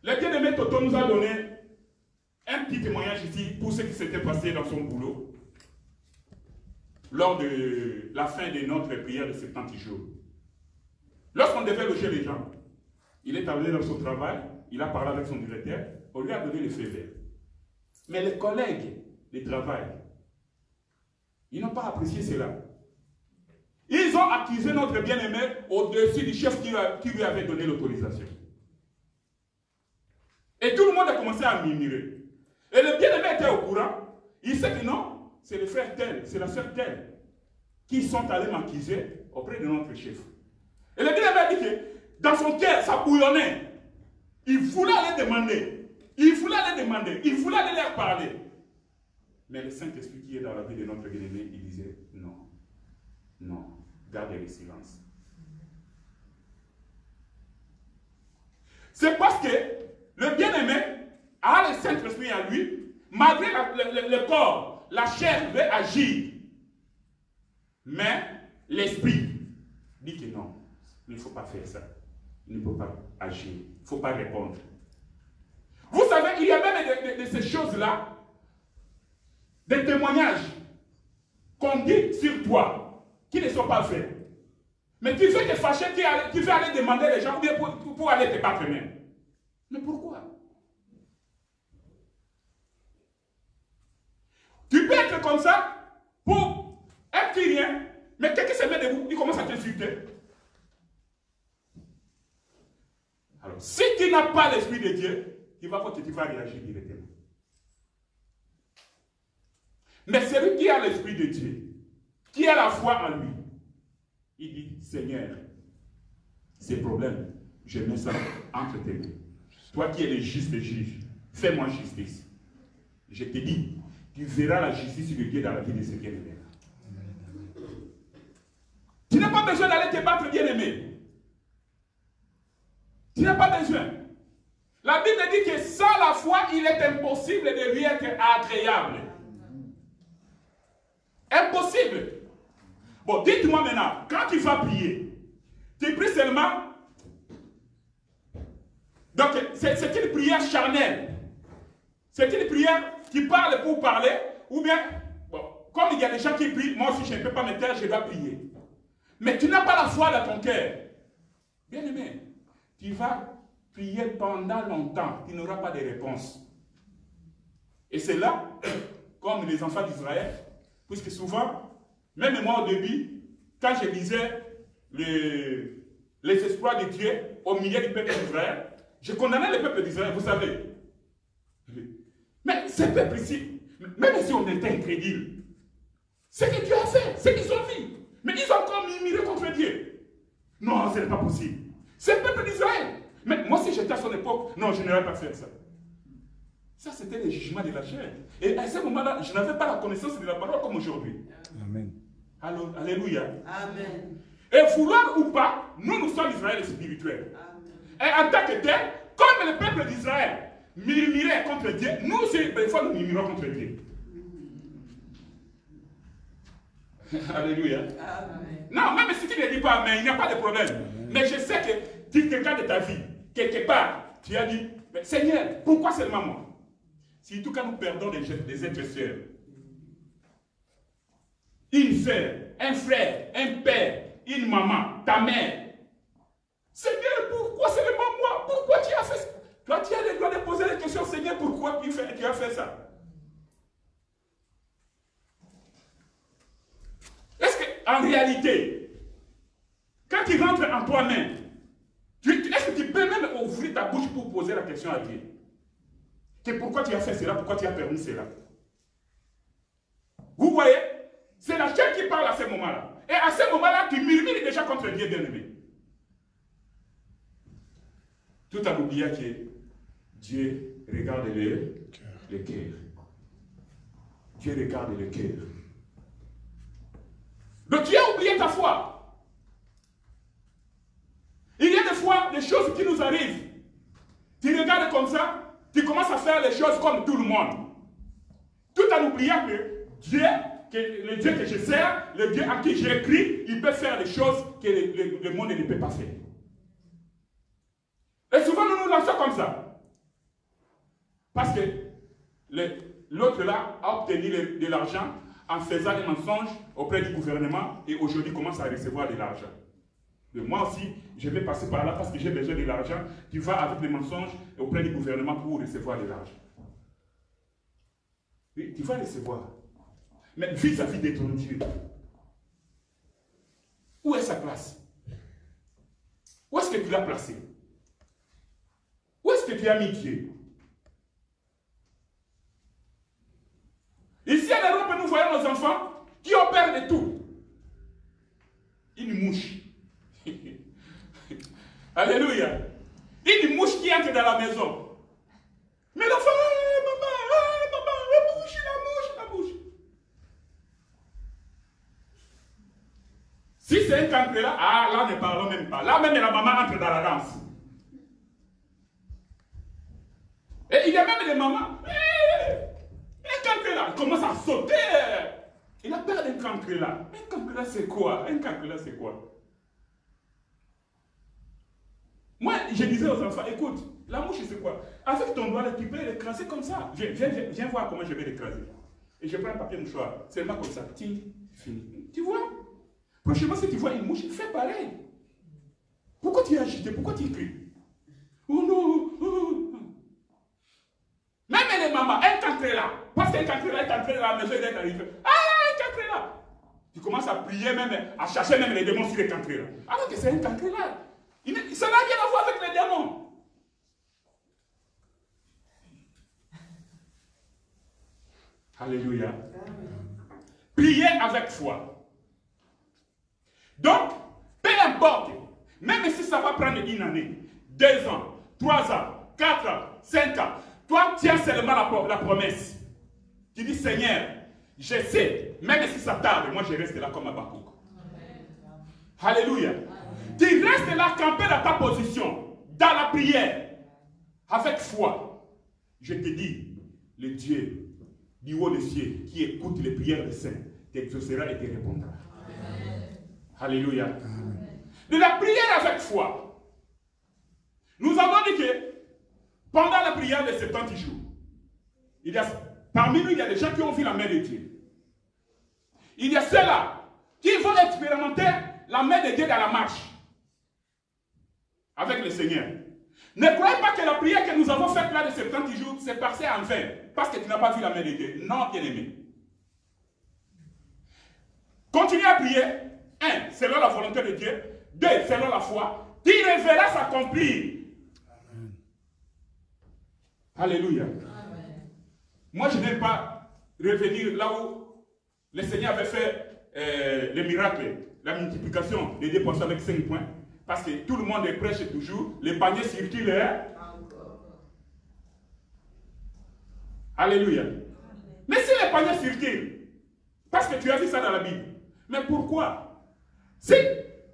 le bien-aimé Toto nous a donné un petit témoignage ici pour ce qui s'était passé dans son boulot lors de la fin de notre prière de 70 jours. Lorsqu'on devait loger les gens, il est allé dans son travail, il a parlé avec son directeur, on lui a donné le feu vert. Mais les collègues de travail, ils n'ont pas apprécié cela. Ils ont accusé notre bien-aimé au-dessus du chef qui lui avait donné l'autorisation. Et tout le monde a commencé à murmurer. Et le bien-aimé était au courant. Il sait que non, c'est le frère tel, c'est la soeur telle qui sont allés m'accuser auprès de notre chef. Et le bien-aimé a dit que dans son cœur, ça bouillonnait. Il voulait aller demander. Il voulait aller leur parler. Mais le Saint-Esprit qui est dans la vie de notre bien-aimé, il disait non, non, gardez le silence. C'est parce que le bien-aimé a le Saint-Esprit en lui, malgré le corps, la chair veut agir. Mais l'esprit dit que non, il ne faut pas faire ça. Il ne peut pas agir, il ne faut pas répondre. Vous savez, il y a même de ces choses-là, des témoignages qu'on dit sur toi, qui ne sont pas faits. Mais tu fais te fâcher, tu veux aller demander les gens, ou bien pour aller te battre même. Mais pourquoi? Tu peux être comme ça pour un petit rien, mais quelqu'un se met debout, il commence à t'insulter. Alors, si tu n'as pas l'Esprit de Dieu, tu vas voir que tu vas réagir directement. Mais celui qui a l'Esprit de Dieu, qui a la foi en lui, Il dit, Seigneur, ces problèmes, je mets ça entre tes mains. Toi qui es le juste juge, fais-moi justice. Je te dis, tu verras la justice de Dieu dans la vie de ces bien-aimés. Tu n'as pas besoin d'aller te battre, bien-aimé. Tu n'as pas besoin. La Bible dit que sans la foi, il est impossible de lui être agréable. Impossible. Bon, dites-moi maintenant, quand tu vas prier, tu pries seulement. Donc, c'est une prière charnelle. C'est une prière qui parle pour parler, ou bien, bon, comme il y a des gens qui prient, moi aussi je ne peux pas me taire, je dois prier. Mais tu n'as pas la foi dans ton cœur. Bien aimé, tu vas prier pendant longtemps, tu n'auras pas de réponse. Et c'est là, comme les enfants d'Israël, puisque souvent, même moi au début, quand je lisais les exploits de Dieu au milieu du peuple d'Israël, je condamnais le peuple d'Israël, vous savez. Mais ce peuple ici, même si on était incrédule, ce que Dieu a fait, ce qu'ils ont vu, mais ils ont encore murmuré contre Dieu. Non, ce n'est pas possible. C'est le peuple d'Israël. Mais moi, si j'étais à son époque, non, je n'aurais pas fait ça. Ça, c'était le jugement de la chair. Et à ce moment-là, je n'avais pas la connaissance de la parole comme aujourd'hui. Amen. Alors, alléluia. Amen. Et vouloir ou pas, nous sommes Israël spirituel. Amen. Et en tant que tel, comme le peuple d'Israël murmurait contre Dieu, nous aussi, des fois, nous murmurons contre Dieu. Alléluia. Amen. Non, même si tu ne dis pas Amen, il n'y a pas de problème. Amen. Mais je sais que tu quelqu'un de ta vie, quelque part, tu as dit, Seigneur, pourquoi seulement moi? Surtout quand nous perdons des êtres sœurs. Une sœur, un frère, un père, une maman, ta mère. Seigneur, pourquoi seulement moi? Pourquoi tu as fait ça? Toi, tu as le droit de poser la question, Seigneur, pourquoi tu as fait ça? Est-ce qu'en réalité, quand tu rentres en toi-même, est-ce que tu peux même ouvrir ta bouche pour poser la question à Dieu? Que pourquoi tu as fait cela? Pourquoi tu as permis cela? Vous voyez? C'est la chair qui parle à ce moment-là. Et à ce moment-là, tu murmures déjà contre Dieu bien-aimé. Tout en oubliant que Dieu regarde le cœur. Dieu regarde le cœur. Donc tu as oublié ta foi. Il y a des fois des choses qui nous arrivent. Tu regardes comme ça, tu commences à faire les choses comme tout le monde. Tout en oubliant que Dieu, le Dieu que je sers, le Dieu en qui j'ai cru, il peut faire des choses que le monde ne peut pas faire. Et souvent nous nous lançons comme ça. Parce que l'autre là a obtenu de l'argent en faisant des mensonges auprès du gouvernement et aujourd'hui commence à recevoir de l'argent. Moi aussi, je vais passer par là parce que j'ai besoin de l'argent. Tu vas avec des mensonges auprès du gouvernement pour recevoir de l'argent. Oui, tu vas recevoir. Mais vis-à-vis de ton Dieu, où est sa place? Où est-ce que tu l'as placé? Où est-ce que tu as mis Dieu? Ici en Europe, nous voyons nos enfants qui ont peur de tout. Une mouche. Alléluia. Une mouche qui entre dans la maison. Mais l'enfant, maman, la mouche. Si c'est un cancre là, là ne parlons même pas. Là même la maman entre dans la danse. Et il y a même des mamans. Un cancre là, il commence à sauter. Il a peur d'un cancre là. Un cancre là c'est quoi? Moi, je disais aux enfants, écoute, la mouche c'est quoi? Avec ton doigt là, tu peux l'écraser comme ça. Viens voir comment je vais l'écraser. Et je prends un papier mouchoir, seulement comme ça. Fini. Tu vois? Prochainement, si tu vois une mouche, fais pareil. Pourquoi tu es agité? Pourquoi tu cries? Oh non! Même les mamans, un cancre là. Parce qu'un cancre là est entré dans la maison, il est arrivé. Un cancre là! Tu commences à prier même, à chercher même les démons sur les cancres là. Alors que c'est un cancre là. Ça n'a rien à voir avec les démons. Alléluia. Priez avec foi. Donc, importe. Même si ça va prendre une année, 2 ans, 3 ans, 4 ans, 5 ans, toi tiens seulement la promesse. Tu dis, Seigneur, je sais, même si ça tarde, moi je reste là comme Habakkuk. Alléluia. Tu restes là campé dans ta position, dans la prière, avec foi. Je te dis, le Dieu du haut des cieux qui écoute les prières des saints t'exaucera et te répondra. Alléluia. De la prière avec foi. Nous avons dit que pendant la prière de 70 jours, parmi nous, il y a des gens qui ont vu la main de Dieu. Il y a ceux-là qui vont expérimenter la main de Dieu dans la marche avec le Seigneur. Ne croyez pas que la prière que nous avons faite là de 70 jours, c'est passé en vain, parce que tu n'as pas vu la main de Dieu. Non, bien-aimé. Continue à prier. 1, selon la volonté de Dieu. 2, selon la foi. Tu verras s'accomplir. Alléluia. Amen. Moi, je n'aime pas revenir là où le Seigneur avait fait le miracle, la multiplication des 2 poissons avec 5 points. Parce que tout le monde prêche toujours, les paniers circulent. Hein? Alléluia. Mais si les paniers circulent, parce que tu as vu ça dans la Bible, mais pourquoi? Si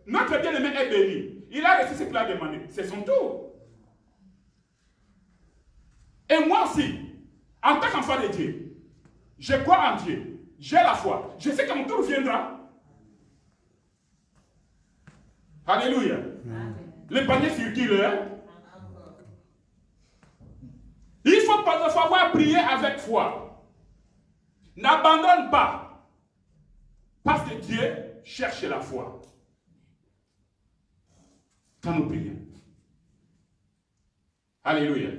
notre bien-aimé est béni, il a reçu ce qu'il a demandé, c'est son tour. Et moi aussi, en tant qu'enfant de Dieu, je crois en Dieu, j'ai la foi, je sais que mon tour viendra. Alléluia. Amen. Le panier circule. Hein? Il faut savoir prier avec foi. N'abandonne pas. Parce que Dieu cherche la foi. Quand nous prions. Alléluia.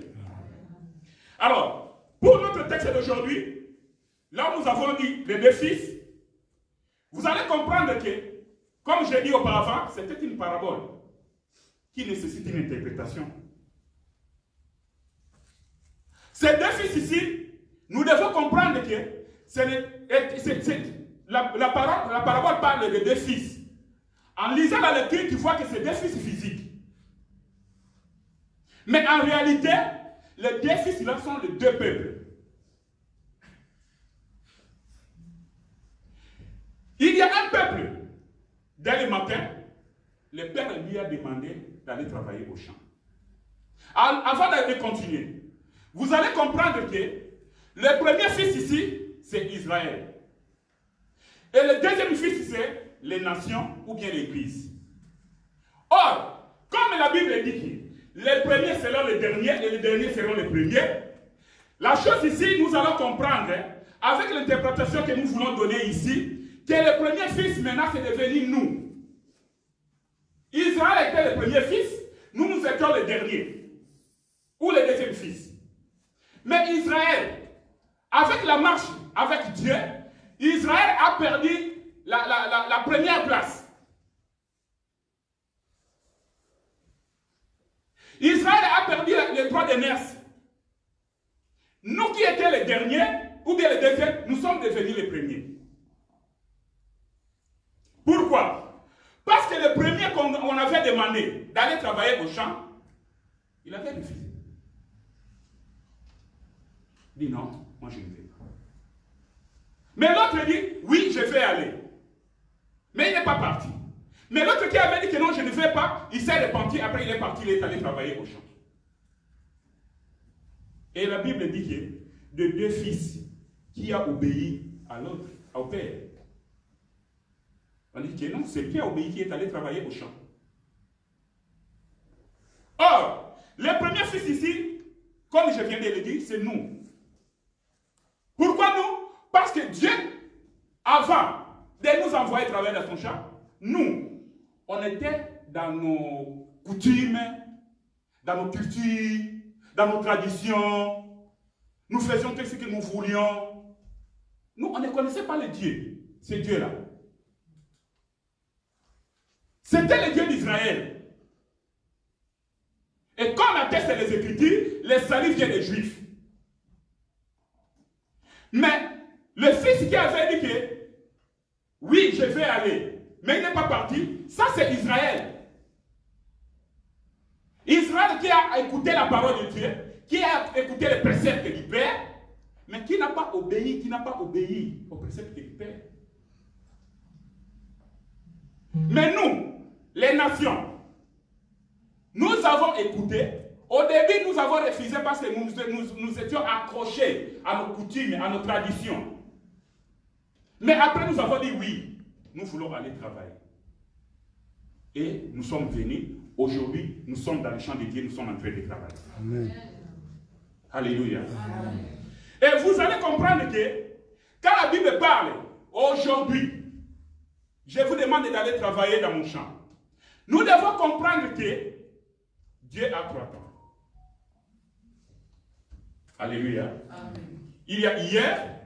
Alors, pour notre texte d'aujourd'hui, là où nous avons dit les 2 fils, vous allez comprendre que, comme j'ai dit auparavant, c'était une parabole qui nécessite une interprétation. Ces 2 fils ici, nous devons comprendre que la parabole parle de 2 fils. En lisant la lecture, tu vois que c'est 2 fils physiques. Mais en réalité, les 2 fils là sont les 2 peuples. Il y a un peuple. Dès le matin, le père lui a demandé d'aller travailler au champ. Avant de continuer, vous allez comprendre que le premier fils ici, c'est Israël. Et le deuxième fils, c'est les nations ou bien l'Église. Or, comme la Bible dit que les premiers seront les derniers et les derniers seront les premiers, la chose ici, nous allons comprendre, avec l'interprétation que nous voulons donner ici, que le premier fils, maintenant, c'est devenu nous. Israël était le premier fils, nous étions les derniers, ou les deuxième fils. Mais Israël, avec la marche avec Dieu, Israël a perdu la première place. Israël a perdu les droits de naissance. Nous qui étions les derniers, ou bien les deuxièmes, nous sommes devenus les premiers. Pourquoi? Parce que le premier qu'on avait demandé d'aller travailler au champ, il avait refusé. Il dit non, moi je ne vais pas. Mais l'autre dit, oui, je vais aller. Mais il n'est pas parti. Mais l'autre qui avait dit que non, je ne vais pas, il s'est repenti, après il est parti, il est allé travailler au champ. Et la Bible dit que de 2 fils qui a obéi à l'autre, au père. On dit que non, c'est qui a obéi qui est allé travailler au champ. Or, le premier fils ici, comme je viens de le dire, c'est nous. Pourquoi nous? Parce que Dieu, avant de nous envoyer travailler dans son champ, nous, on était dans nos coutumes, dans nos cultures, dans nos traditions. Nous faisions tout ce que nous voulions. Nous, on ne connaissait pas le Dieu, ce Dieu-là. C'était le Dieu d'Israël. Et comme attestent les Écritures, le salut vient des Juifs. Mais le fils qui avait dit que oui, je vais aller, mais il n'est pas parti, ça c'est Israël. Israël qui a écouté la parole de Dieu, qui a écouté les préceptes du Père, mais qui n'a pas obéi aux préceptes du Père. Mais nous, les nations, nous avons écouté. Au début, nous avons refusé parce que nous étions accrochés à nos coutumes, à nos traditions. Mais après, nous avons dit oui, nous voulons aller travailler. Et nous sommes venus. Aujourd'hui, nous sommes dans le champ de Dieu, nous sommes en train de travailler. Amen. Alléluia. Amen. Et vous allez comprendre que quand la Bible parle, aujourd'hui, je vous demande d'aller travailler dans mon champ. Nous devons comprendre que Dieu a 3 temps. Alléluia. Amen. Il y a hier,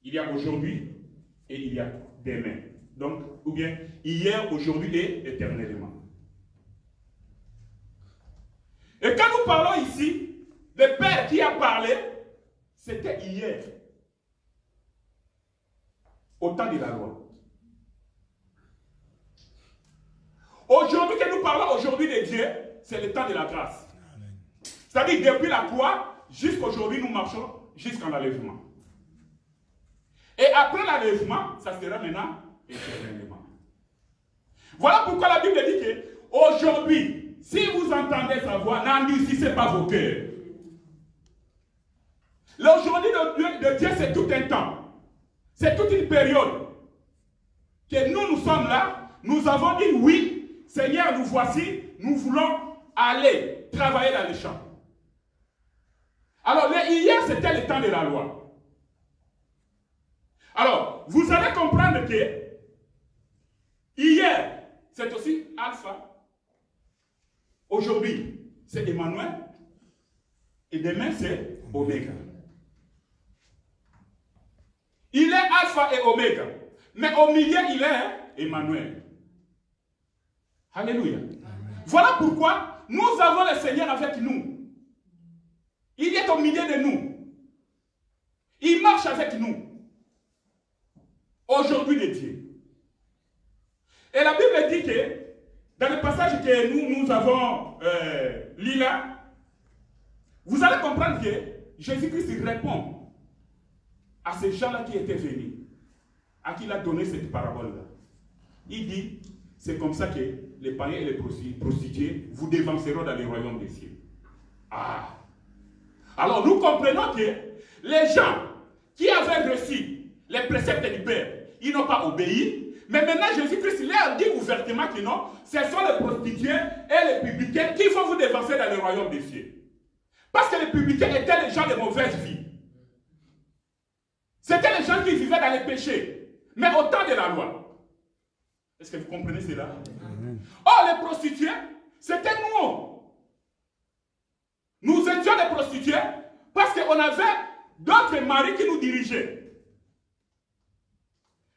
il y a aujourd'hui et il y a demain. Donc, ou bien hier, aujourd'hui et éternellement. Et quand nous parlons ici, le Père qui a parlé, c'était hier. Au temps de la loi. Aujourd'hui que nous parlons aujourd'hui de Dieu, c'est le temps de la grâce. C'est-à-dire depuis la croix, jusqu'à aujourd'hui, nous marchons jusqu'à l'enlèvement. Et après l'enlèvement, ça sera maintenant éternellement. Voilà pourquoi la Bible dit que aujourd'hui, si vous entendez sa voix, n'endurcissez pas vos cœurs. L'aujourd'hui de Dieu, c'est tout un temps. C'est toute une période. Que nous sommes là, nous avons dit oui, Seigneur, nous voici, nous voulons aller travailler dans les champs. Alors, hier, c'était le temps de la loi. Alors, vous allez comprendre que hier, c'est aussi Alpha. Aujourd'hui, c'est Emmanuel. Et demain, c'est Oméga. Il est Alpha et Oméga. Mais au milieu, il est Emmanuel. Alléluia. Amen. Voilà pourquoi nous avons le Seigneur avec nous. Il est au milieu de nous. Il marche avec nous. Aujourd'hui, de Dieu. Et la Bible dit que, dans le passage que nous avons lu là, vous allez comprendre que Jésus-Christ répond à ces gens-là qui étaient venus, à qui il a donné cette parabole-là. Il dit, c'est comme ça que les païens et les prostituées vous dévanceront dans les royaumes des cieux. Ah! Alors nous comprenons que les gens qui avaient reçu les préceptes du Père, ils n'ont pas obéi. Mais maintenant, Jésus-Christ leur dit ouvertement que non, ce sont les prostituées et les publicains qui vont vous dévancer dans le royaume des cieux. Parce que les publicains étaient les gens de mauvaise vie. C'était les gens qui vivaient dans les péchés, mais au temps de la loi. Est-ce que vous comprenez cela? Or, les prostituées, c'était nous. Nous étions des prostituées parce qu'on avait d'autres maris qui nous dirigeaient.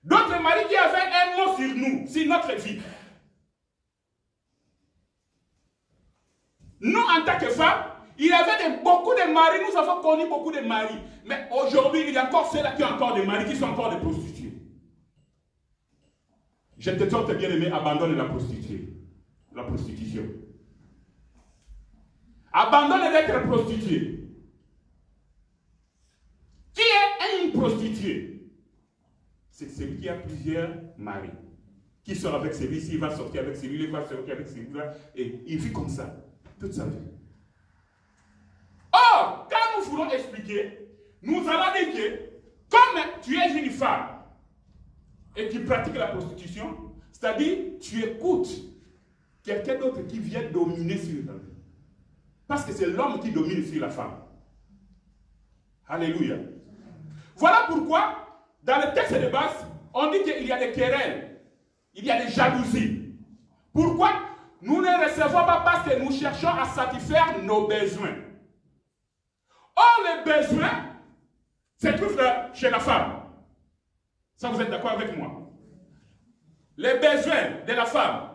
D'autres maris qui avaient un mot sur nous, sur notre vie. Nous, en tant que femmes, il y avait beaucoup de maris, nous avons connu beaucoup de maris. Mais aujourd'hui, il y a encore ceux-là qui ont encore des maris, qui sont encore des prostituées. Je te tente bien aimé, abandonne la prostitution. Abandonne d'être prostituée. Qui est une prostituée? C'est celui qui a plusieurs maris. Qui sort avec celui-ci, il va sortir avec celui-là, il va sortir avec celui-là, et il vit comme ça, toute sa vie. Or, quand nous voulons expliquer, nous allons dire que, comme tu es une femme, et tu pratiques la prostitution, c'est-à-dire, tu écoutes quelqu'un d'autre qui vient dominer sur ta vie. Parce que c'est l'homme qui domine sur la femme. Alléluia. Voilà pourquoi, dans le texte de base, on dit qu'il y a des querelles, il y a des jalousies. Pourquoi? Nous ne recevons pas parce que nous cherchons à satisfaire nos besoins. Or, les besoins se trouvent chez la femme. Ça, vous êtes d'accord avec moi? Les besoins de la femme.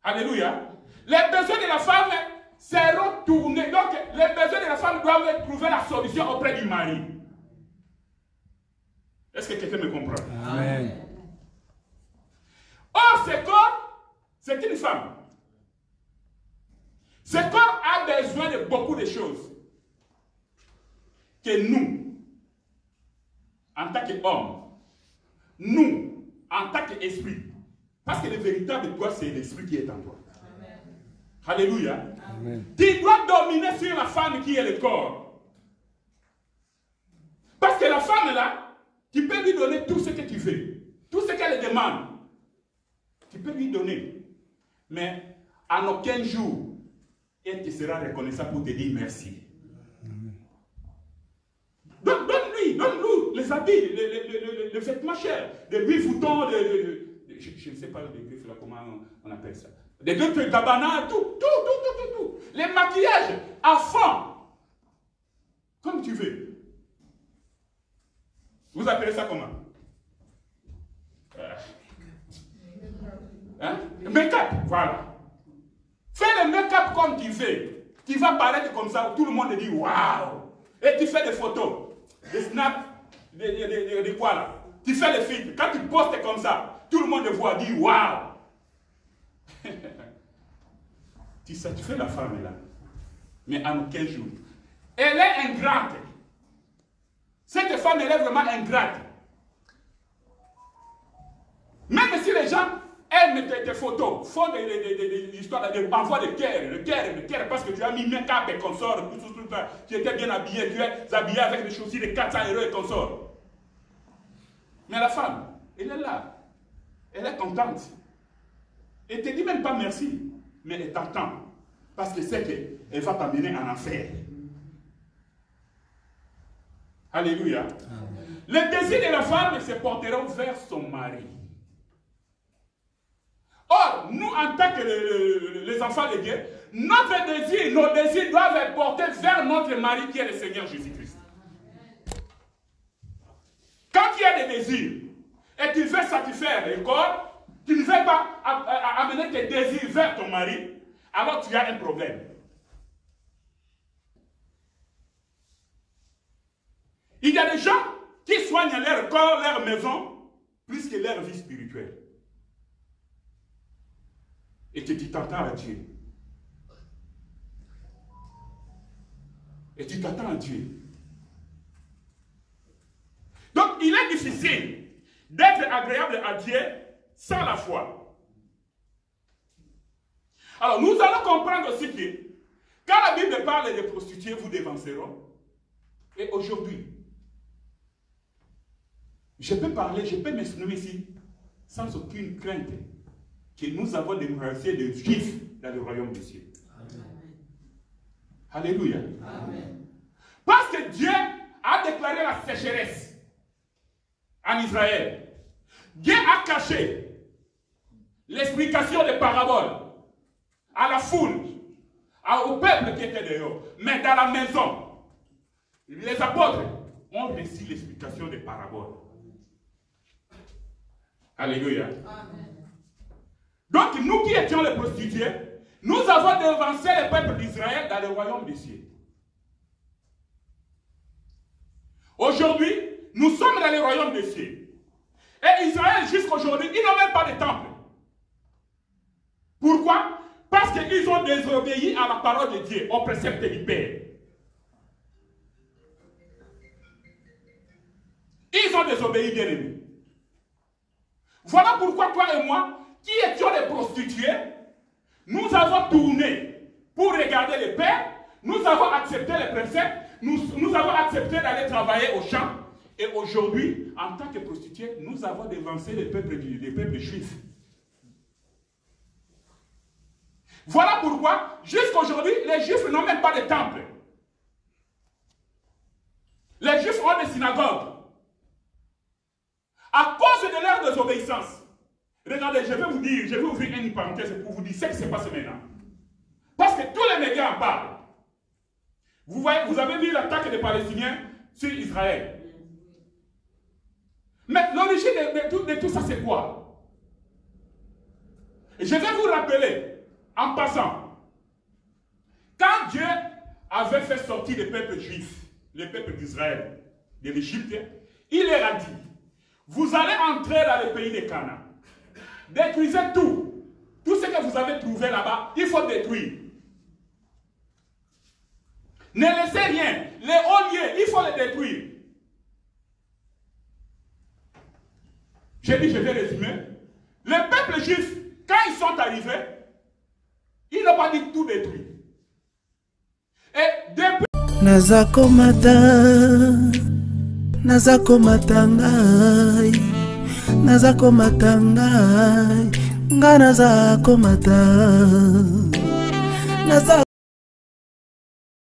Alléluia. Les besoins de la femme seront tournés. Donc, les besoins de la femme doivent trouver la solution auprès du mari. Est-ce que quelqu'un me comprend? Ce corps a besoin de beaucoup de choses que nous, en tant qu'hommes, nous, en tant qu'esprit, parce que le véritable toi, c'est l'esprit qui est en toi. Amen. Alléluia. Amen. Tu dois dominer sur la femme qui est le corps. Parce que la femme là, tu peux lui donner tout ce que tu veux, tout ce qu'elle demande. Tu peux lui donner. Mais en aucun jour, elle te sera reconnaissante pour te dire merci. Donne-nous les habits, les vêtements chers, des 8 foutons, je ne sais pas les griffes là, comment on appelle ça. Des griffes de Gabbana, tout. Les maquillages à fond. Comme tu veux. Vous appelez ça comment? Hein? Make-up, voilà. Fais le make-up comme tu veux. Tu vas paraître comme ça, tout le monde dit waouh. Et tu fais des photos, des snaps, des quoi là. Tu fais des films. Quand tu postes comme ça, tout le monde te voit, dit waouh. Tu satisfais la femme là. Mais en aucun jour. Elle est ingrate. Cette femme, elle est vraiment ingrate. Même si les gens aiment tes photos, font des histoires, envoient des cœurs, parce que tu as mis make-up et consort, tout, tu étais bien habillé, tu es habillé avec des chaussures de 400 € et consort. Mais la femme, elle est là. Elle est contente. Elle ne te dit même pas merci, mais elle t'entend. Parce que c'est qu'elle va t'amener en enfer. Alléluia. Amen. Le désir de la femme se portera vers son mari. Or, nous, en tant que les enfants de Dieu, notre désir, nos désirs doivent être portés vers notre mari qui est le Seigneur Jésus-Christ. Quand il y a des désirs et tu veux satisfaire le corps, tu ne veux pas amener tes désirs vers ton mari, alors tu as un problème. Il y a des gens qui soignent leur corps, leur maison, plus que leur vie spirituelle. Et que tu t'attends à Dieu. Et tu t'attends à Dieu. Donc, il est difficile d'être agréable à Dieu sans la foi. Alors, nous allons comprendre aussi que quand la Bible parle de prostituées, vous dévanceront. Et aujourd'hui, je peux parler, je peux m'exprimer ici sans aucune crainte que nous avons démocratie de juifs dans le royaume des cieux. Amen. Alléluia. Amen. Parce que Dieu a déclaré la sécheresse en Israël. Dieu a caché l'explication des paraboles à la foule, au peuple qui était dehors. Mais dans la maison, les apôtres ont reçu l'explication des paraboles. Alléluia. Amen. Donc, nous qui étions les prostituées, nous avons devancé le peuple d'Israël dans le royaume des cieux. Aujourd'hui, nous sommes dans le royaume des cieux. Et Israël, jusqu'à aujourd'hui, ils n'ont même pas de temple. Pourquoi? Parce qu'ils ont désobéi à la parole de Dieu, au précepte du Père. Ils ont désobéi, bien aimé. Voilà pourquoi toi et moi, qui étions les prostituées, nous avons tourné pour regarder le Père, nous avons accepté les préceptes, nous avons accepté d'aller travailler au champ, et aujourd'hui, en tant que prostituées, nous avons dévancé les peuples juifs. Voilà pourquoi, jusqu'à aujourd'hui, les Juifs n'ont même pas de temple. Les Juifs ont des synagogues. À cause de leur désobéissance. Regardez, je vais vous dire, je vais ouvrir une parenthèse pour vous dire ce qui se passe maintenant. Parce que tous les médias en parlent. Vous voyez, vous avez vu l'attaque des Palestiniens sur Israël. Mais l'origine de tout ça, c'est quoi? Je vais vous rappeler, en passant, quand Dieu avait fait sortir les peuples juifs, les peuples d'Israël, de l'Égypte, il leur a dit, vous allez entrer dans le pays de Canaan. Détruisez tout. Tout ce que vous avez trouvé là-bas, il faut détruire. Ne laissez rien. Les hauts lieux, il faut les détruire. J'ai dit, je vais résumer. Le peuple juif, quand ils sont arrivés, ils n'ont pas dit tout détruit. Et depuis... Nazako matangai, nazako matangai, nga nazako matangai.